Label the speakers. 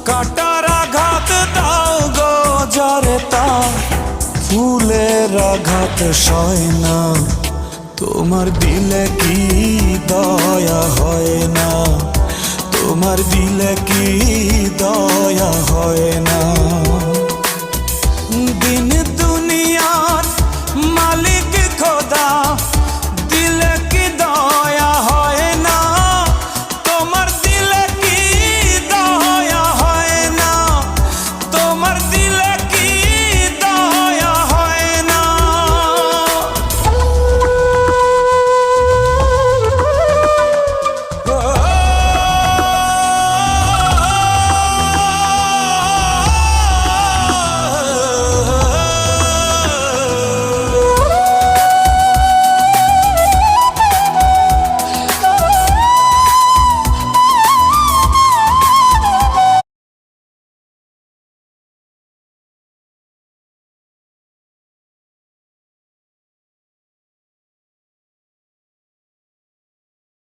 Speaker 1: কাটার আঘাত দাও গো যারে তা ফুলের আঘাত সয় না। তোমার দিলে কি দয়া হয় না, তোমার দিলে কি